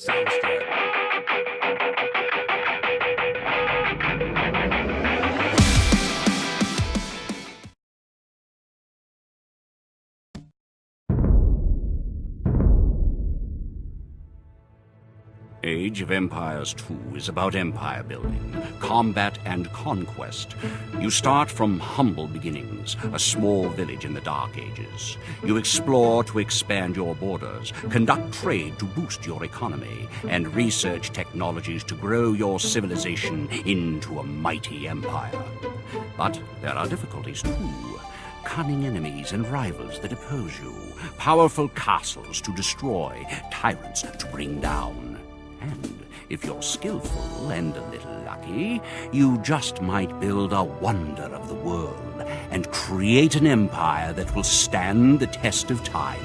Sounds good. Age of Empires 2 is about empire building, combat and conquest. You start from humble beginnings, a small village in the Dark Ages. You explore to expand your borders, conduct trade to boost your economy, and research technologies to grow your civilization into a mighty empire. But there are difficulties too. Cunning enemies and rivals that oppose you, powerful castles to destroy, tyrants to bring down. And if you're skillful and a little lucky, you just might build a wonder of the world and create an empire that will stand the test of time.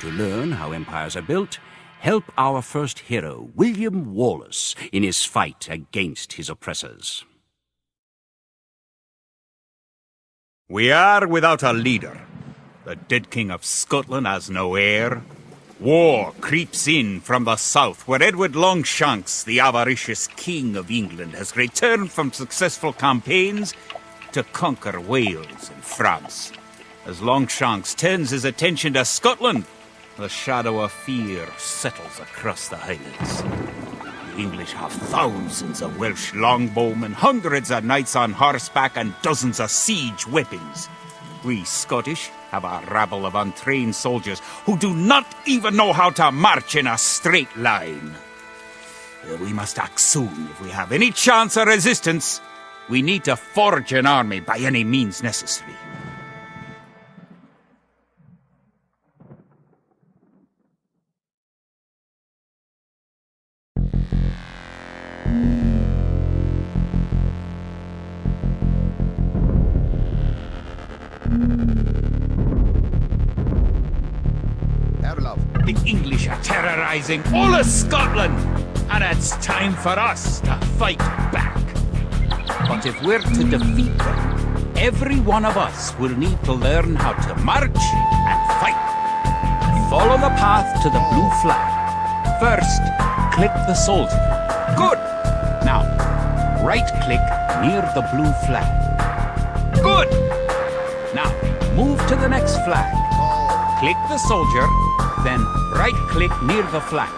To learn how empires are built, help our first hero, William Wallace, in his fight against his oppressors. We are without a leader. The dead King of Scotland has no heir. War creeps in from the south, where Edward Longshanks, the avaricious King of England, has returned from successful campaigns to conquer Wales and France. As Longshanks turns his attention to Scotland, the shadow of fear settles across the Highlands. The English have thousands of Welsh longbowmen, hundreds of knights on horseback, and dozens of siege weapons. We Scottish have a rabble of untrained soldiers who do not even know how to march in a straight line. We must act soon if we have any chance of resistance. We need to forge an army by any means necessary. The English are terrorizing all of Scotland, and it's time for us to fight back. But if we're to defeat them, every one of us will need to learn how to march and fight. Follow the path to the blue flag. First, click the soldier. Good! Now, right-click near the blue flag. Good! Now, move to the next flag. Click the soldier, then right-click near the flag.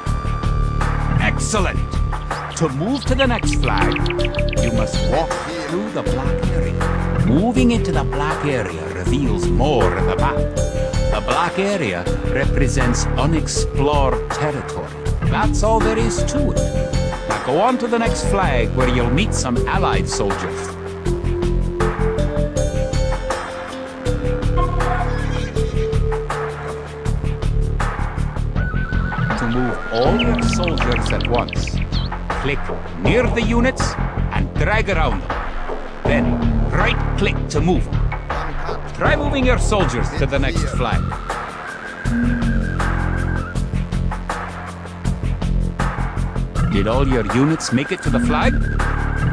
Excellent! To move to the next flag, you must walk through the black area. Moving into the black area reveals more of the map. The black area represents unexplored territory. That's all there is to it. Now go on to the next flag where you'll meet some Allied soldiers. To move all your soldiers at once, click near the units and drag around them. Then right-click to move them. Try moving your soldiers to the next flag. Did all your units make it to the flag?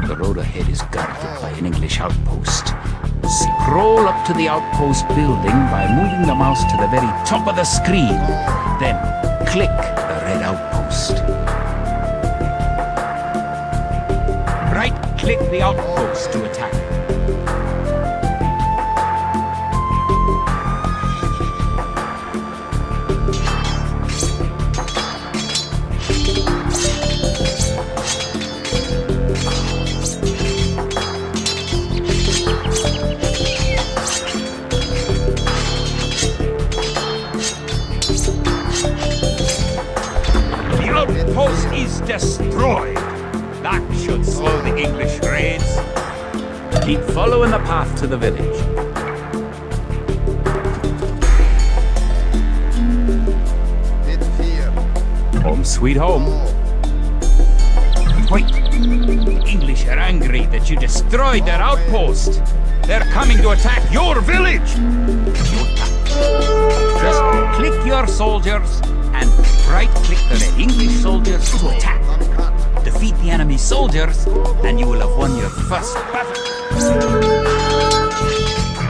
The road ahead is guarded by an English outpost. Scroll up to the outpost building by moving the mouse to the very top of the screen. Then click the red outpost. Right-click the outpost to attack. Outpost is destroyed. That should slow the English raids. Keep following the path to the village. Home sweet home. Wait, the English are angry that you destroyed their outpost. They're coming to attack your village. Just click your soldiers and right-click the red English soldiers to attack. Defeat the enemy soldiers, and you will have won your first battle.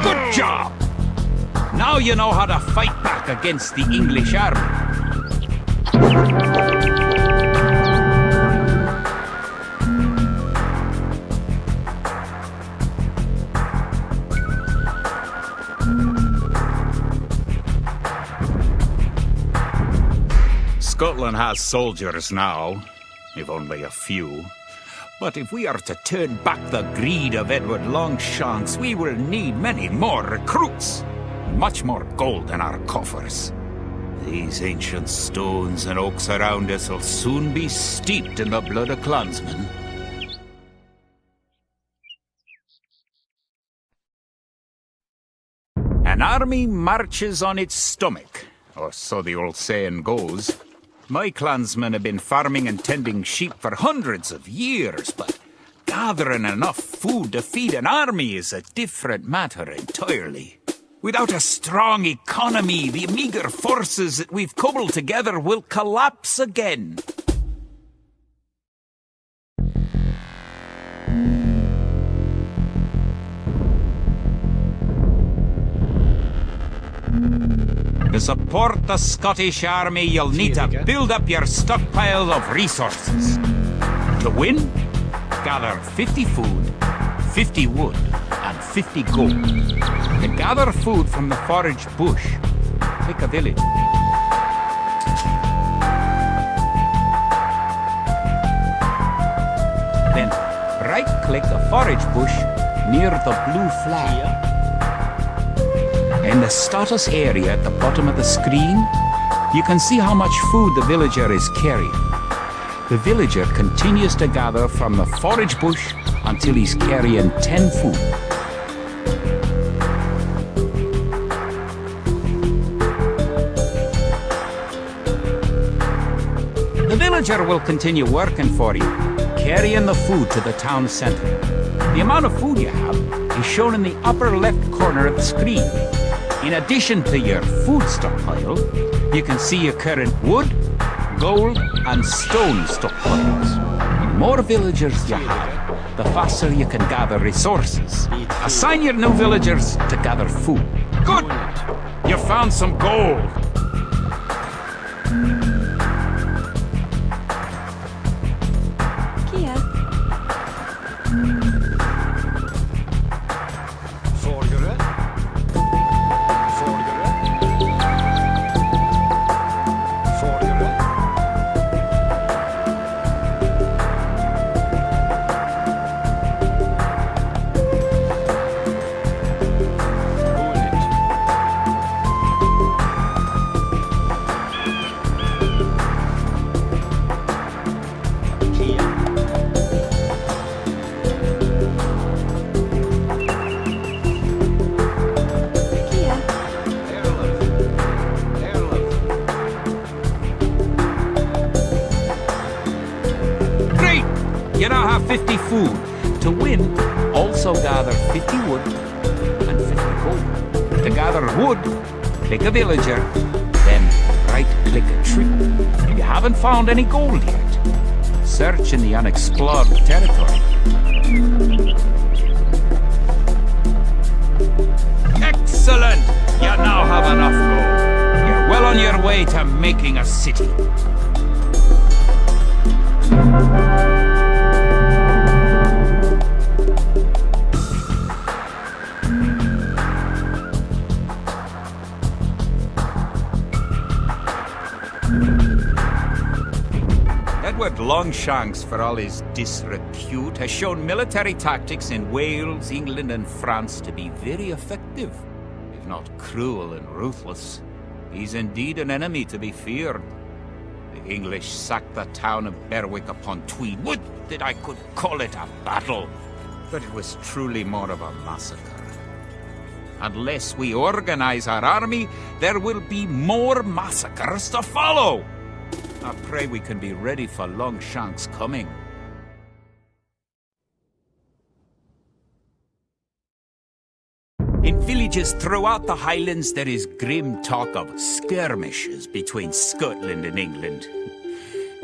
Good job! Now you know how to fight back against the English army. Scotland has soldiers now, if only a few. But if we are to turn back the greed of Edward Longshanks, we will need many more recruits. Much more gold in our coffers. These ancient stones and oaks around us will soon be steeped in the blood of clansmen. An army marches on its stomach, or so the old saying goes. My clansmen have been farming and tending sheep for hundreds of years, but gathering enough food to feed an army is a different matter entirely. Without a strong economy, the meager forces that we've cobbled together will collapse again. To support the Scottish army, you'll need to build up your stockpile of resources. To win, gather 50 food, 50 wood, and 50 gold. To gather food from the forage bush, pick a village. Then right-click the forage bush near the blue flag. In the status area at the bottom of the screen, you can see how much food the villager is carrying. The villager continues to gather from the forage bush until he's carrying 10 food. The villager will continue working for you, carrying the food to the town centre. The amount of food you have is shown in the upper left corner of the screen. In addition to your food stockpile, you can see your current wood, gold, and stone stockpiles. The more villagers you have, the faster you can gather resources. Assign your new villagers to gather food. Good! You found some gold! You now have 50 food. To win, also gather 50 wood and 50 gold. To gather wood, click a villager, then right-click a tree. If you haven't found any gold yet, search in the unexplored territory. Excellent! You now have enough gold. You're well on your way to making a city. Edward Longshanks, for all his disrepute, has shown military tactics in Wales, England and France to be very effective, if not cruel and ruthless. He's indeed an enemy to be feared. The English sacked the town of Berwick upon Tweed. Would that I could call it a battle, but it was truly more of a massacre. Unless we organize our army, there will be more massacres to follow. I pray we can be ready for Longshanks' coming. In villages throughout the Highlands, there is grim talk of skirmishes between Scotland and England.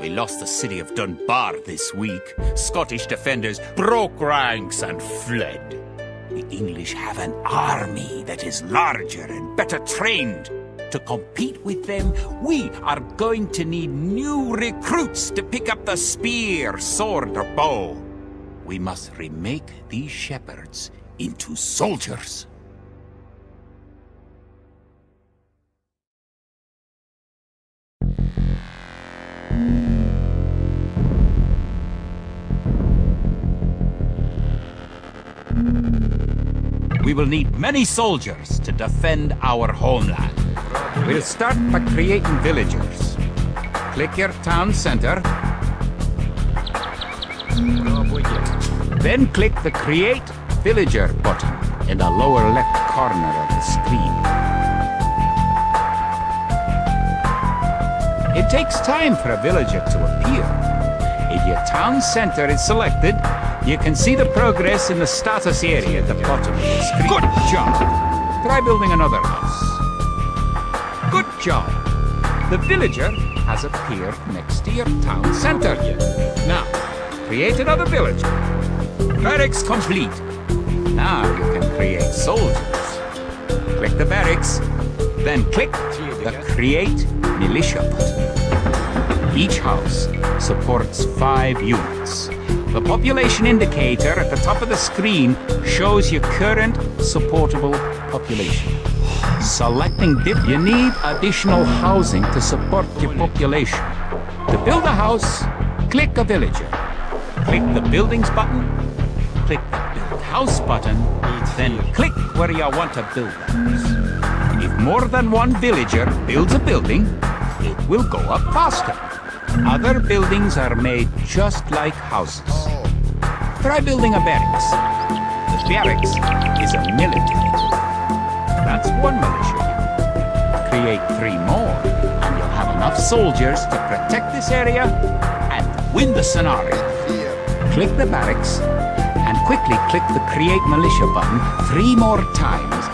We lost the city of Dunbar this week. Scottish defenders broke ranks and fled. The English have an army that is larger and better trained. To compete with them, we are going to need new recruits to pick up the spear, sword, or bow. We must remake these shepherds into soldiers. we will need many soldiers to defend our homeland. We'll start by creating villagers. Click your town center. Then click the Create Villager button in the lower left corner of the screen. It takes time for a villager to appear. If your town center is selected, you can see the progress in the status area at the bottom of the screen. Good job! Try building another house. Good job! The villager has appeared next to your town center. Now, create another villager. Barracks complete. Now you can create soldiers. Click the barracks, then click the Create Militia button. Each house supports 5 units. The population indicator at the top of the screen shows your current supportable population. Selecting you need additional housing to support your population. To build a house, click a villager. Click the Buildings button, click the Build House button, then click where you want to build the house. If more than one villager builds a building, it will go up faster. Other buildings are made just like houses. Try building a barracks. The barracks is a military. That's one militia. Create 3 more, and you'll have enough soldiers to protect this area and win the scenario. Click the barracks, and quickly click the Create Militia button 3 more times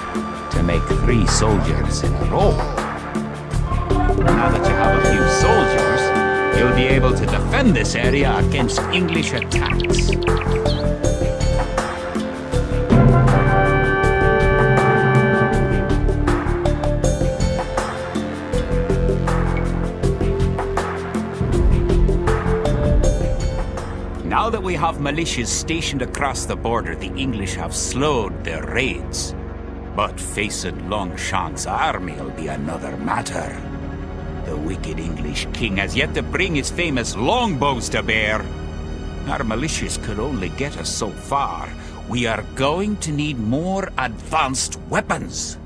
to make 3 soldiers in a row. Now that you have a few soldiers, you'll be able to defend this area against English attacks. Now that we have militias stationed across the border, the English have slowed their raids. But facing Longshan's army will be another matter. The wicked English king has yet to bring his famous longbows to bear. Our militias could only get us so far. We are going to need more advanced weapons.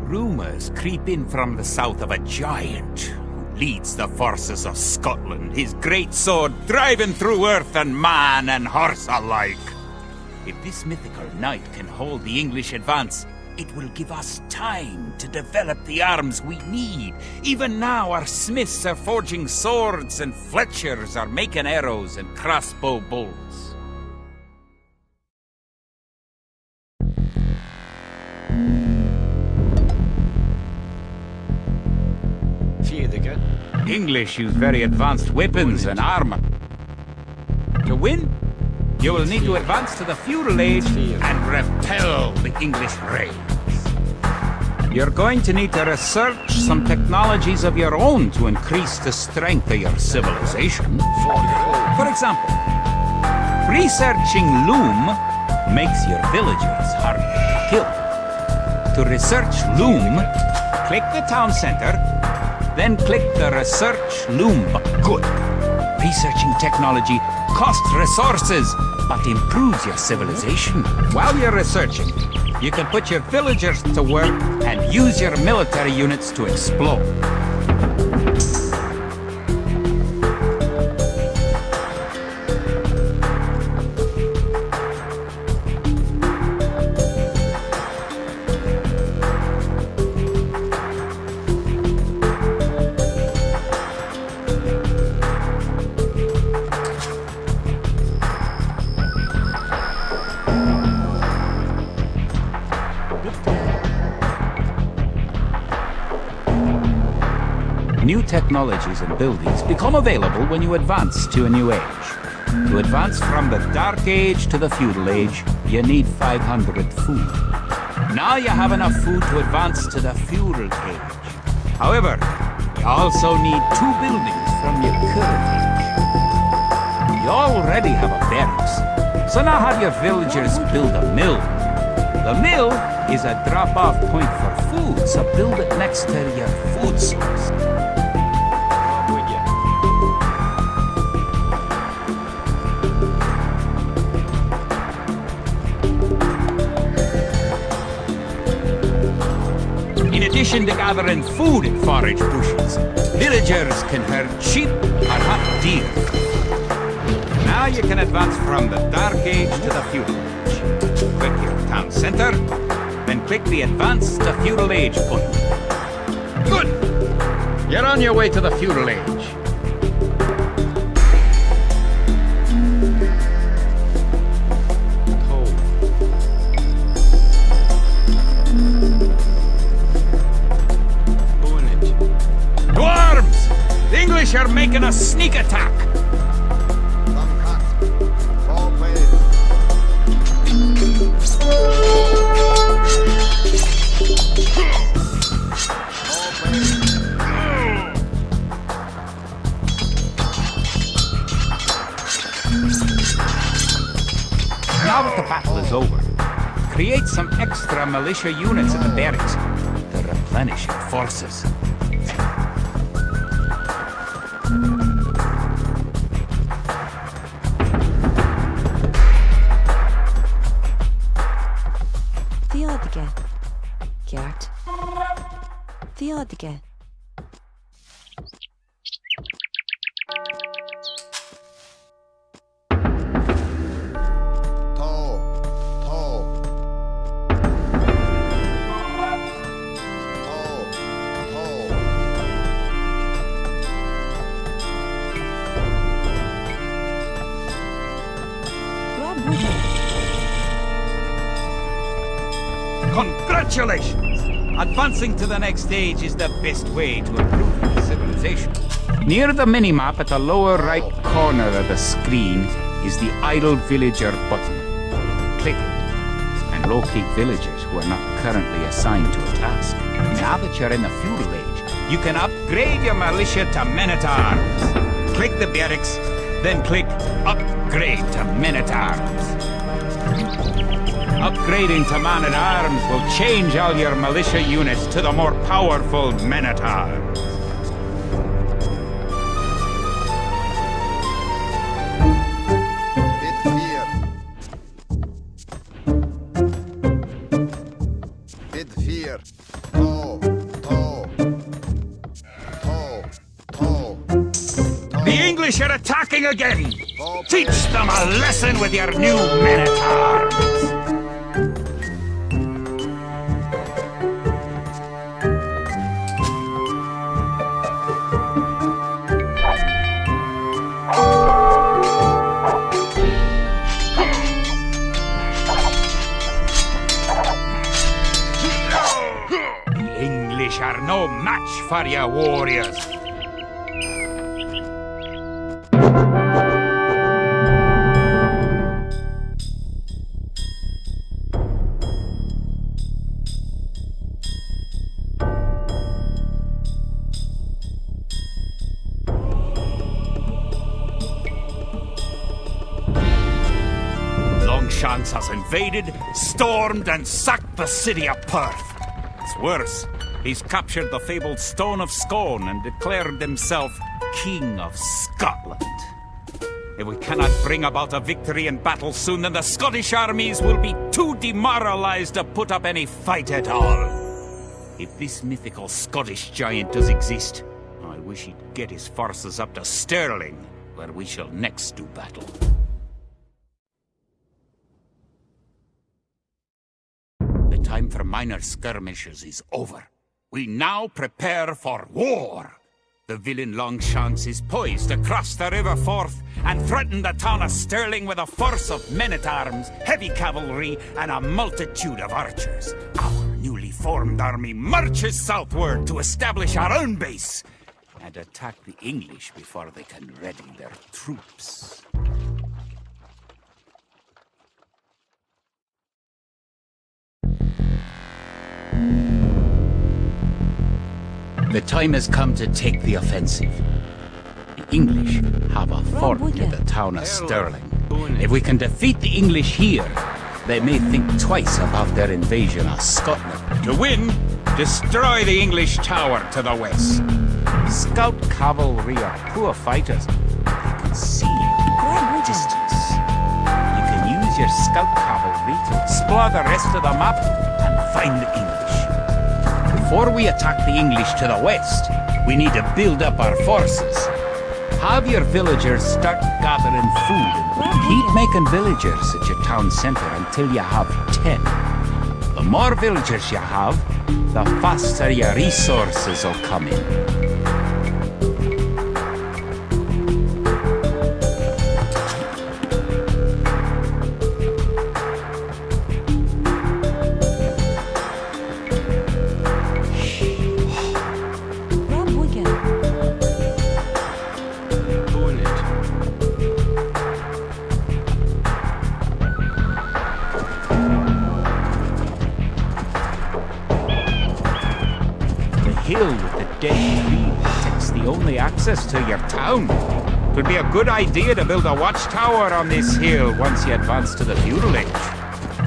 Rumors creep in from the south of a giant who leads the forces of Scotland, his great sword driving through earth and man and horse alike. If this mythical knight can hold the English advance, it will give us time to develop the arms we need. Even now, our smiths are forging swords and fletchers are making arrows and crossbow bolts. English use very advanced weapons and armor. To win, you will need to advance to the feudal age and repel the English raids. You're going to need to research some technologies of your own to increase the strength of your civilization. For example, researching loom makes your villagers harder to kill. To research loom, click the town center, then click the Research Loom button. Good. Researching technology costs resources, but improves your civilization. While you're researching, you can put your villagers to work and use your military units to explode. New technologies and buildings become available when you advance to a new age. To advance from the Dark Age to the Feudal Age, you need 500 food. Now you have enough food to advance to the Feudal Age. However, you also need 2 buildings from your current age. You already have a barracks, so now have your villagers build a mill. The mill is a drop-off point for food, so build it next to your food source. In addition to gathering food in forage bushes, villagers can herd sheep or hunt deer. Now you can advance from the Dark Age to the Feudal Age. Click your town center, then click the Advance to Feudal Age button. Good! You're on your way to the Feudal Age. To arms! The English are making a sneak attack! Now that the battle is over, create some extra militia units in the barracks to replenish your forces. Theodige. Gert. Theodige. Congratulations! Advancing to the next stage is the best way to improve your civilization. Near the minimap at the lower right corner of the screen is the Idle Villager button. Click it and locate villagers who are not currently assigned to a task. Now that you're in the Feudal Age, you can upgrade your militia to men-at-arms. Click the barracks, then click Upgrade to Men-at-Arms. Upgrading to man-at-arms will change all your militia units to the more powerful men-at-arms. The English are attacking again! Teach them a lesson with your new men-at-arms! The English are no match for your warriors. Longshanks has invaded, stormed, and sacked the city of Perth. It's worse. He's captured the fabled Stone of Scone and declared himself King of Scotland. If we cannot bring about a victory in battle soon, then the Scottish armies will be too demoralized to put up any fight at all. If this mythical Scottish giant does exist, I wish he'd get his forces up to Stirling, where we shall next do battle. The time for minor skirmishes is over. We now prepare for war. The villain Longshanks is poised to cross the River Forth and threaten the town of Stirling with a force of men-at-arms, heavy cavalry, and a multitude of archers. Our newly formed army marches southward to establish our own base and attack the English before they can ready their troops. The time has come to take the offensive. The English have a fort near the town of Stirling. If we can defeat the English here, they may think twice about their invasion of Scotland. To win, destroy the English tower to the west. Scout cavalry are poor fighters. They can see from a distance. You can use your scout cavalry to explore the rest of the map and find the English. before we attack the English to the west, we need to build up our forces. Have your villagers start gathering food and keep making villagers at your town center until you have 10. The more villagers you have, the faster your resources will come in. Hill with the dead tree protects the only access to your town. It would be a good idea to build a watchtower on this hill once you advance to the feudal age.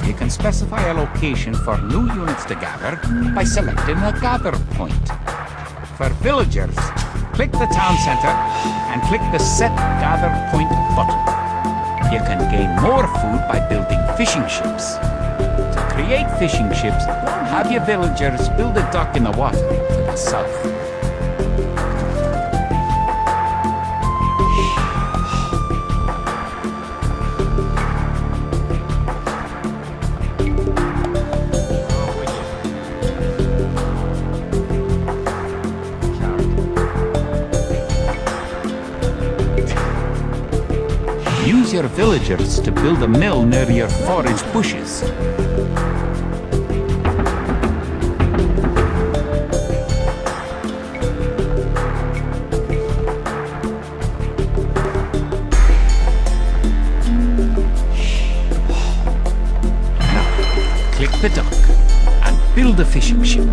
You can specify a location for new units to gather by selecting a gather point. For villagers, click the town center and click the Set Gather Point button. You can gain more food by building fishing ships. To create fishing ships, have your villagers build a dock in the water to the south. Use your villagers to build a mill near your forage bushes. Click the dock and build a fishing ship.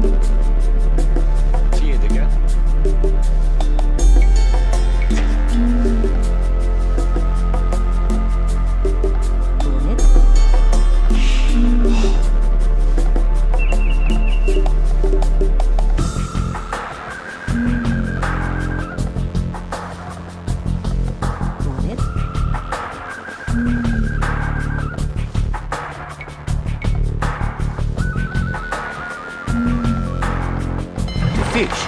Fish.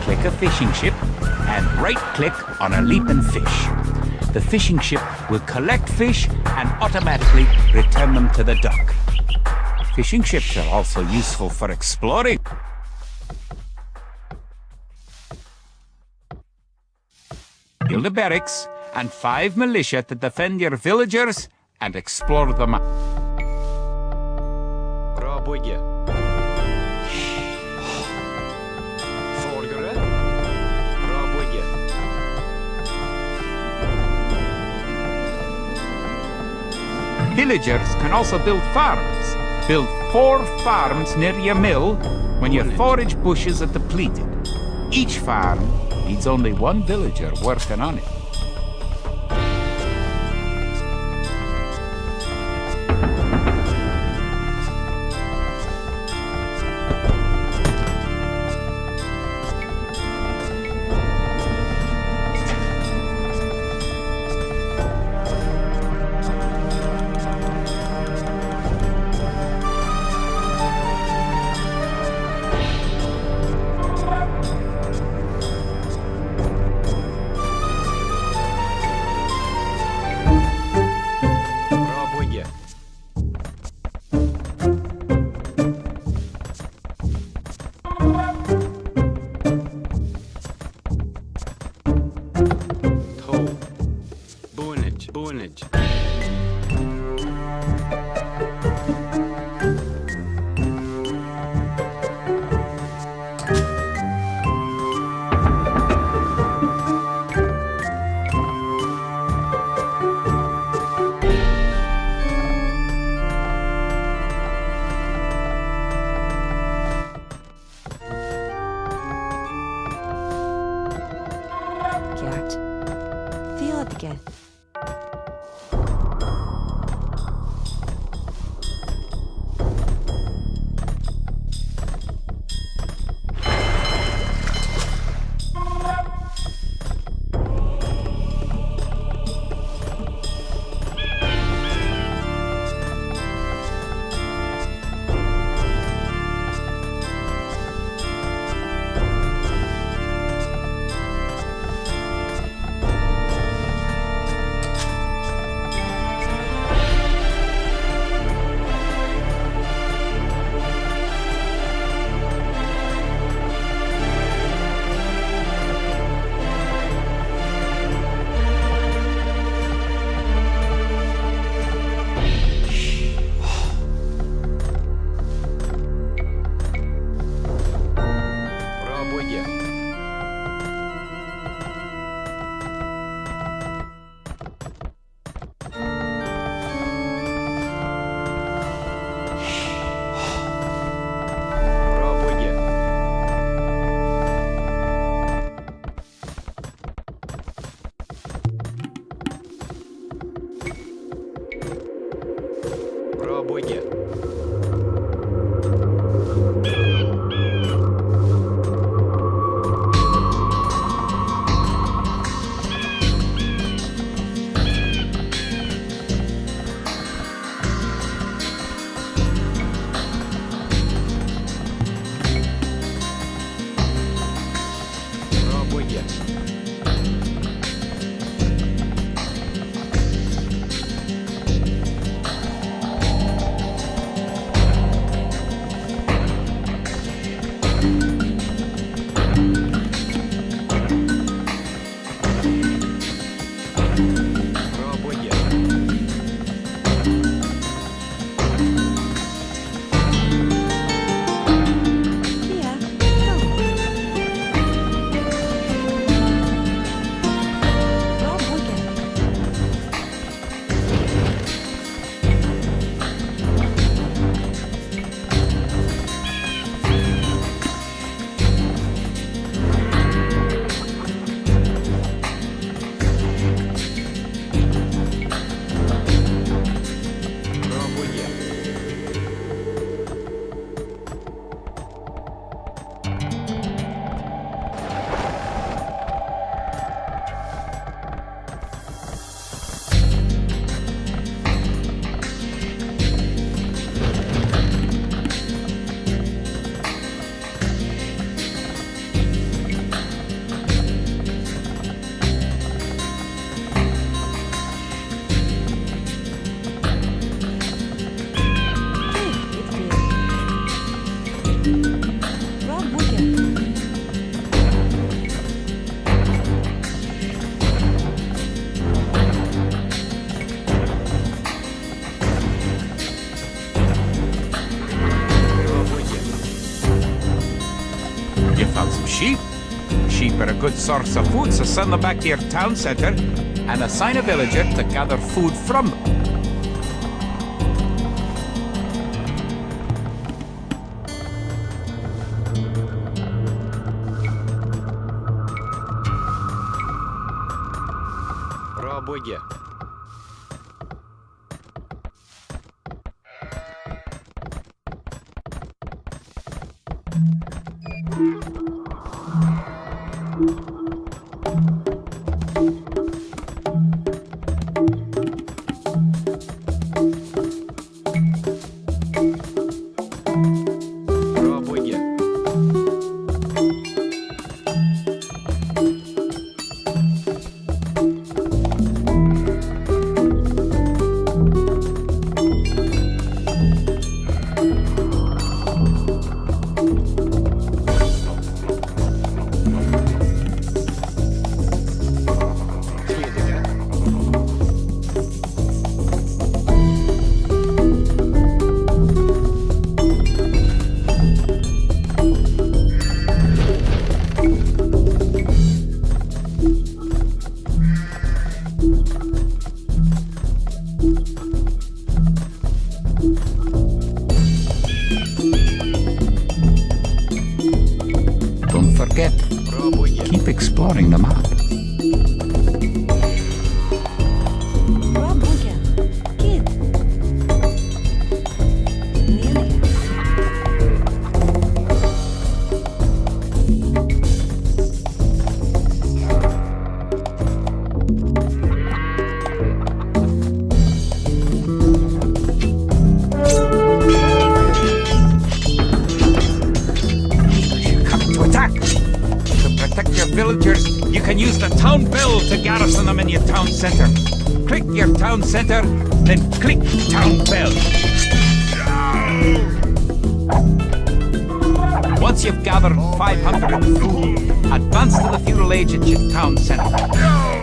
Click a fishing ship and right-click on a leaping fish. The fishing ship will collect fish and automatically return them to the dock. Fishing ships are also useful for exploring. Build a barracks and 5 militia to defend your villagers and explore the map. Villagers can also build farms. Build 4 farms near your mill when your forage bushes are depleted. Each farm needs only 1 villager working on it. Again. You found some sheep. Sheep are a good source of food, so send them back to your town center and assign a villager to gather food from them. Пробуйте. Пробуйте. Сведения. Don't forget, Пробуйте. keep exploring the map. Пробуйте. Kid. Nearly. Coming to attack! To protect your villagers, you can use the town bell to garrison them in your town center. Click your town center, then click town bell. Once you've gathered 500 food, advance to the feudal age at your town center.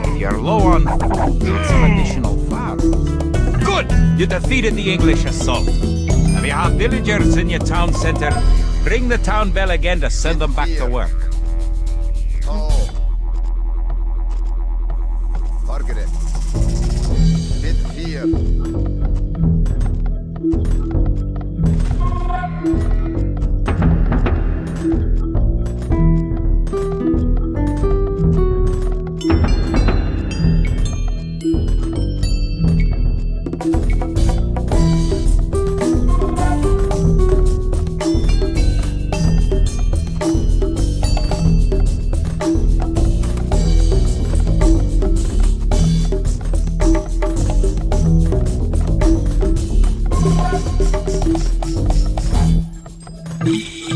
If you're low on food, build some additional farms. Good! You defeated the English assault. If you have villagers in your town center, ring the town bell again to send them back to work. Oh. Margaret. Bit fear.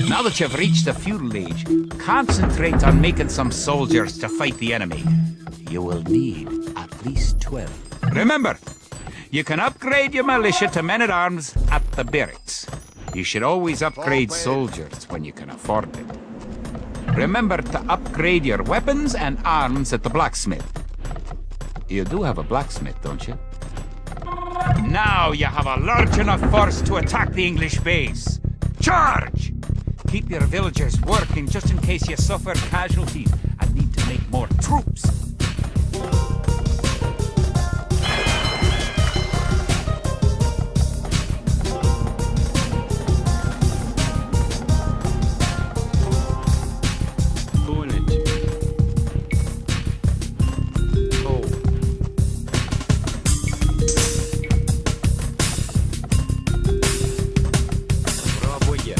Now that you've reached the feudal age, concentrate on making some soldiers to fight the enemy. You will need at least 12. Remember, you can upgrade your militia to men-at-arms at the barracks. You should always upgrade soldiers when you can afford it. Remember to upgrade your weapons and arms at the blacksmith. You do have a blacksmith, don't you? Now you have a large enough force to attack the English base. Charge! Keep your villagers working just in case you suffer casualties and need to make more troops. Понять. Оу. Пробуйте.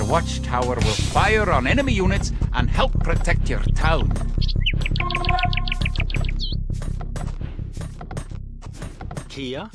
watchtower will fire on enemy units and help protect your town. Kia.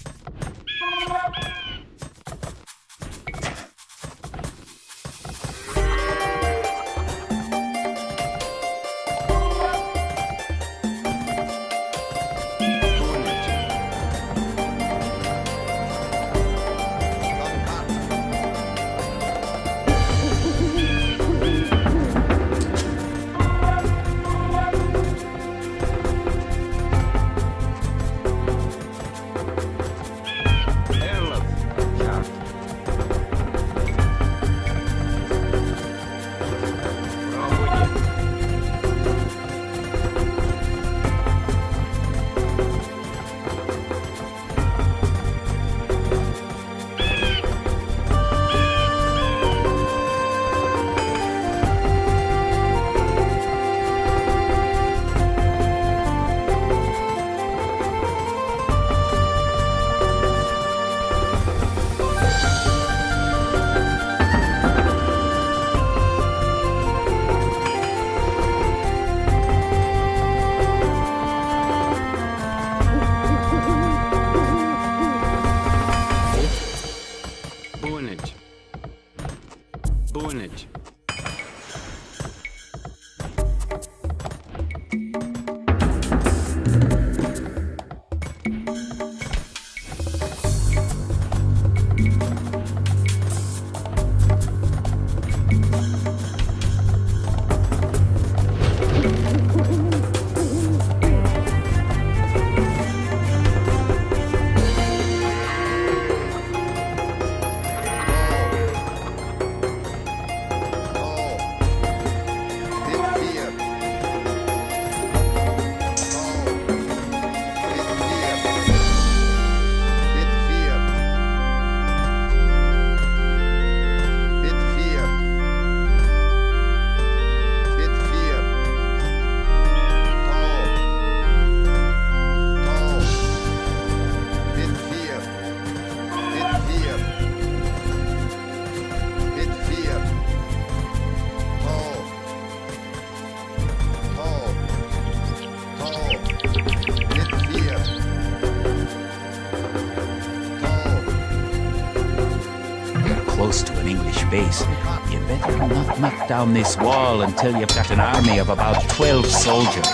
Bunage. Close to an English base. You better not knock down this wall until you've got an army of about 12 soldiers.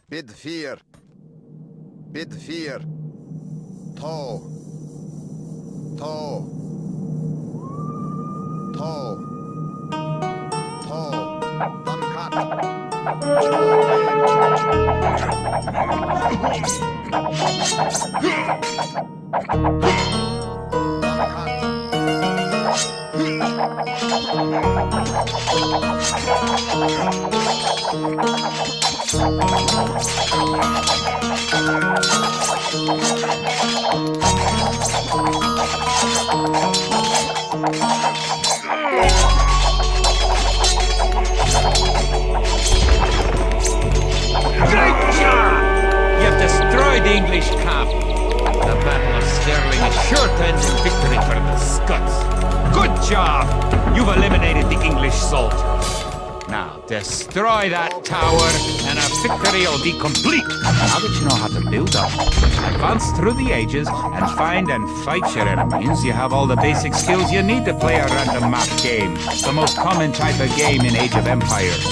Bid 4. Bid 4. Tå. Tå. Tå. Tå. Dankat. Great job! You've destroyed the English camp. The Battle of Stirling is sure to end in victory for the Scots. Good job! You've eliminated the English soldiers. Now, destroy that tower, and our victory will be complete. Now that you know how to build up, advance through the ages, and find and fight your enemies, you have all the basic skills you need to play a random map game. The most common type of game in Age of Empires.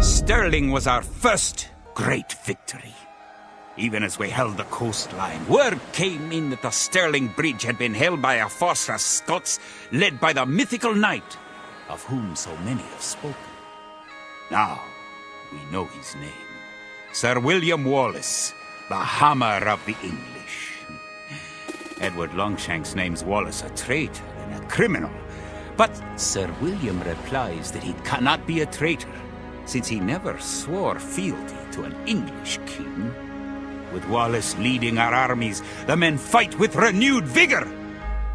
Stirling was our first great victory. Even as we held the coastline, word came in that the Stirling Bridge had been held by a force of Scots led by the mythical knight, of whom so many have spoken. Now, we know his name. Sir William Wallace, the hammer of the English. Edward Longshanks names Wallace a traitor and a criminal, but Sir William replies that he cannot be a traitor, since he never swore fealty to an English king. With Wallace leading our armies, the men fight with renewed vigor.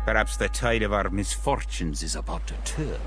Perhaps the tide of our misfortunes is about to turn.